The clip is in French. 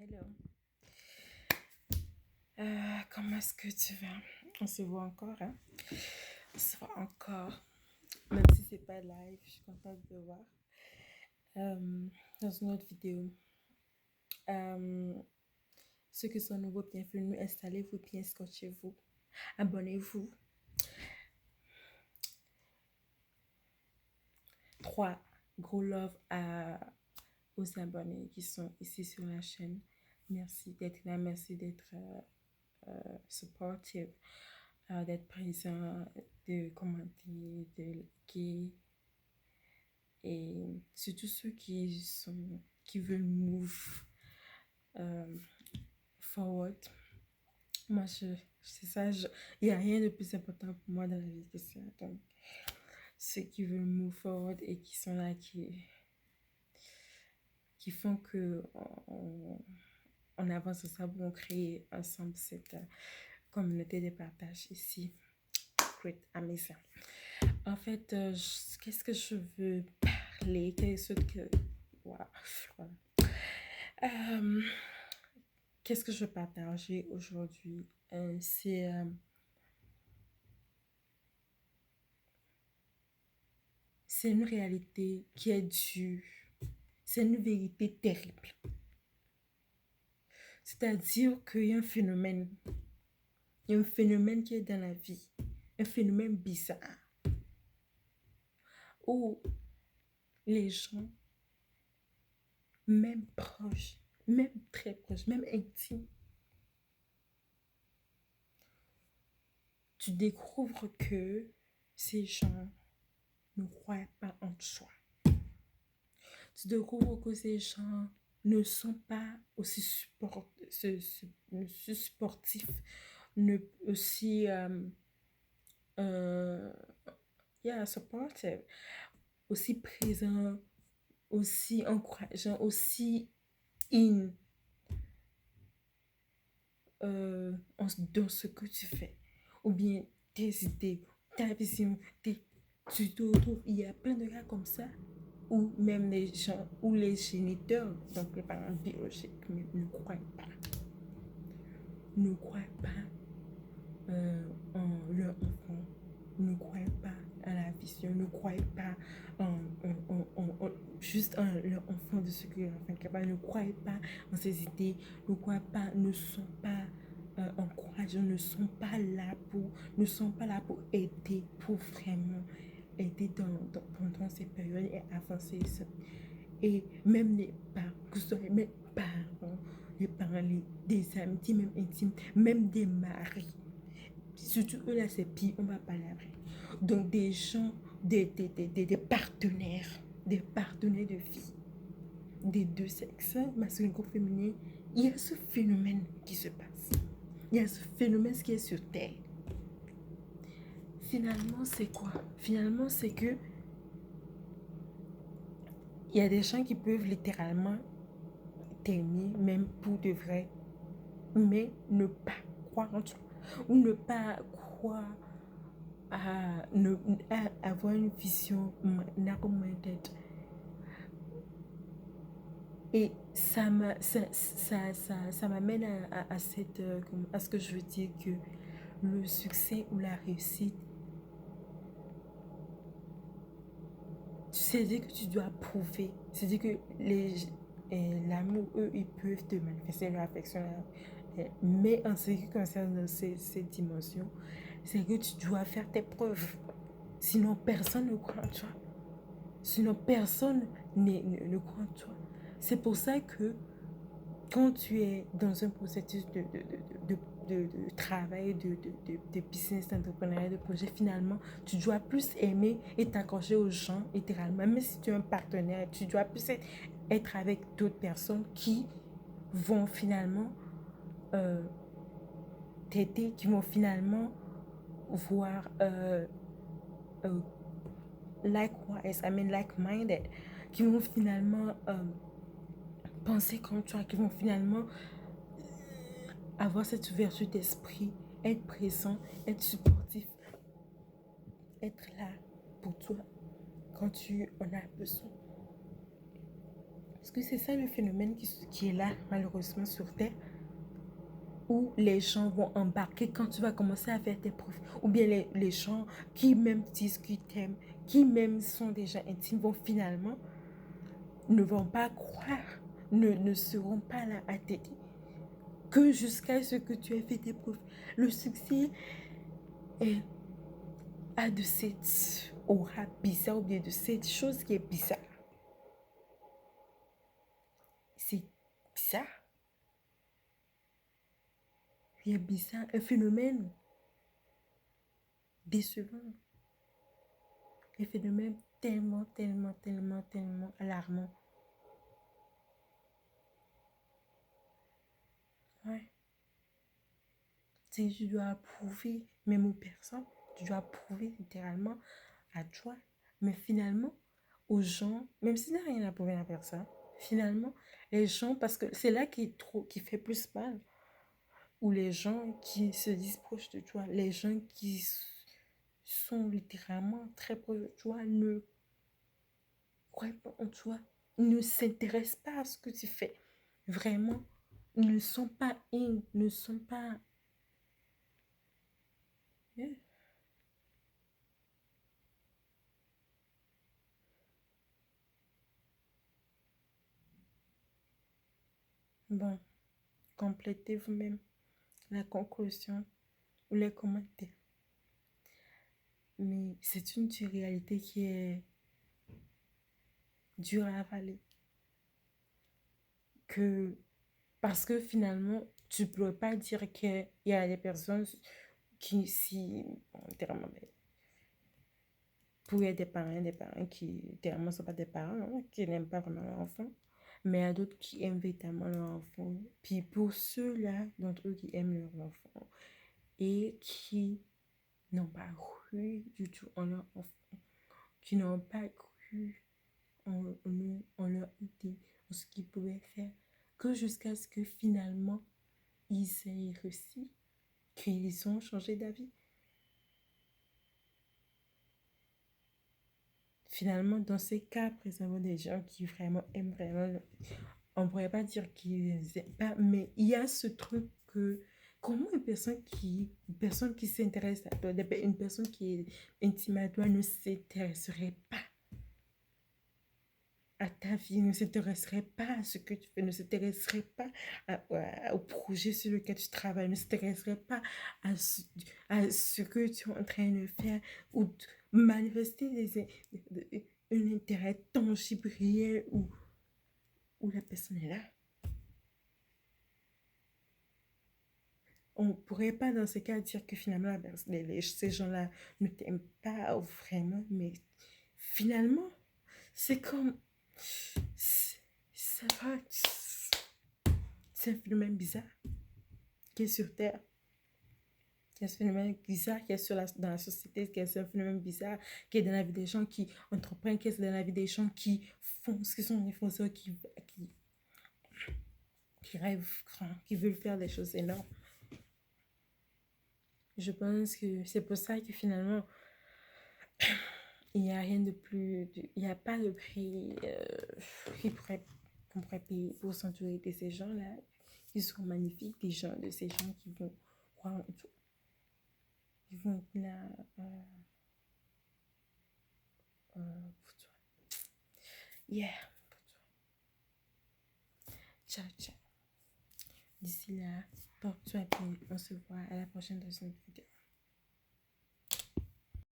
Hello. Comment est-ce que tu vas? On se voit encore, hein? On se voit encore. Même si c'est pas live, je suis contente de te voir. Dans une autre vidéo. Euh, Ceux qui sont nouveaux, bienvenue. Installez-vous bien, scotchez-vous. Abonnez-vous. 3 gros love aux abonnés qui sont ici sur la chaîne. Merci d'être là, merci d'être supportive, d'être présent, de commenter, de liker. Et surtout ceux qui veulent move forward. Moi, c'est ça, il n'y a rien de plus important pour moi dans la vie que ça. Donc, ceux qui veulent move forward et qui sont là, qui font que on avance ensemble, on crée ensemble cette communauté de partage ici. Great, amazing. En fait, qu'est-ce que je veux parler? Qu'est-ce que... Voilà. Qu'est-ce que je veux partager aujourd'hui? C'est une réalité qui est dure. C'est une vérité terrible. C'est-à-dire qu'il y a un phénomène. Il y a un phénomène qui est dans la vie. Un phénomène bizarre. Où les gens, même proches, même très proches, même intimes, tu découvres que ces gens ne croient pas en toi. Tu découvres que ces gens ne sont pas aussi sportifs, ne aussi supportive, aussi présents, aussi encourageants, aussi in dans ce que tu fais, ou bien tes idées, ta vision, tu te retrouves, il y a plein de cas comme ça, ou même les gens, ou les géniteurs, donc les parents biologiques, ne croient pas en leur enfant, ne croient pas à la vision, ne croient pas juste en leur enfant de ce que leur enfant est capable, ne croient pas en ses idées, ne croient pas, ne sont pas encourageants, ne sont pas là pour aider, pour vraiment aider pendant ces périodes et avancer. Et même les parents, que ce soit les parents, des amis, même intimes, même des maris. Surtout eux là, c'est pire, on va parler après. Donc des gens, des partenaires de vie, des deux sexes, masculin comme féminin, il y a ce phénomène qui se passe. Il y a ce phénomène qui est sur Terre. Finalement, c'est quoi? Finalement, c'est que il y a des gens qui peuvent littéralement t'aimer, même pour de vrai, mais ne pas croire en toi. Ou ne pas croire à avoir une vision narrow-minded. Et ça m'amène à ce que je veux dire, que le succès ou la réussite, c'est dire que tu dois prouver. C'est dire que l'amour, eux, ils peuvent te manifester leur affection. Mais en ce qui concerne ces dimensions, c'est que tu dois faire tes preuves. Sinon, personne ne croit en toi. Sinon, personne ne croit en toi. C'est pour ça que quand tu es dans un processus de travail, de business, d'entrepreneuriat, de projet, finalement, tu dois plus aimer et t'accrocher aux gens, littéralement. Même si tu es un partenaire, tu dois plus être avec d'autres personnes qui vont finalement t'aider, qui vont finalement voir like-minded, qui vont finalement penser comme toi, qui vont finalement avoir cette ouverture d'esprit, être présent, être supportif, être là pour toi quand tu en as besoin. que c'est ça le phénomène qui est là, malheureusement, sur Terre, où les gens vont embarquer quand tu vas commencer à faire tes preuves. Ou bien les gens qui même disent qu'ils t'aiment, qui même sont déjà intimes, vont finalement, ne vont pas croire, ne seront pas là à t'aider. Que jusqu'à ce que tu aies fait tes preuves. Le succès a de cette aura bizarre, ou bien de cette chose qui est bizarre. C'est bizarre. Il y a bizarre, un phénomène décevant. Un phénomène tellement, tellement, tellement, tellement alarmant. Ouais. Tu dois prouver, même aux personnes, tu dois prouver littéralement à toi. Mais finalement, aux gens, même s'il n'y a rien à prouver à la personne, finalement, les gens, parce que c'est là qui fait plus mal, ou les gens qui se disent proches de toi, les gens qui sont littéralement très proches de toi, ne croient pas en toi, ne s'intéressent pas à ce que tu fais. Vraiment, ne sont pas ne sont pas... Yeah. Bon, complétez vous-même la conclusion ou les commentaires. Mais c'est une réalité qui est dure à avaler. Que, parce que finalement, tu ne peux pas dire qu'il y a des personnes qui, si, bon, pour y des parents qui, littéralement, ne sont pas des parents, hein, qui n'aiment pas vraiment leur enfant. Mais il y a d'autres qui aiment véritablement leur enfant. Puis pour ceux-là d'entre eux qui aiment leur enfant et qui n'ont pas cru du tout en leur enfant, qui n'ont pas cru en leur idée, en ce qu'ils pouvaient faire, que jusqu'à ce que finalement ils aient réussi, qu'ils ont changé d'avis. Finalement, dans ces cas, présentement, des gens qui vraiment aiment vraiment, on ne pourrait pas dire qu'ils n'aiment pas, mais il y a ce truc que comment une personne qui s'intéresse à toi, une personne qui est intime à toi ne s'intéresserait pas à ta vie, ne s'intéresserait pas à ce que tu fais, ne s'intéresserait pas au projet sur lequel tu travailles, ne s'intéresserait pas à ce que tu es en train de faire ou de manifester un intérêt tangible, réel, où la personne est là. On ne pourrait pas dans ce cas dire que finalement ces gens-là ne t'aiment pas vraiment, mais finalement, c'est comme... Ça va, c'est un phénomène bizarre qui est sur Terre. Il y a ce phénomène bizarre qui est dans la société, qui est un phénomène bizarre qui est dans la vie des gens qui entreprennent, qui est dans la vie des gens qui font ce qu'ils sont des faiseurs, qui rêvent grand, qui veulent faire des choses énormes. Je pense que c'est pour ça que finalement, il n'y a rien de plus... Il n'y a pas de prix qu'on pourrait payer pour s'entourer de ces gens-là. Ils sont magnifiques, des gens, de ces gens qui vont croire en tout. Ils vont être là pour toi. Yeah, pour toi. Ciao, ciao. D'ici là, porte-toi bien. On se voit à la prochaine dans une vidéo.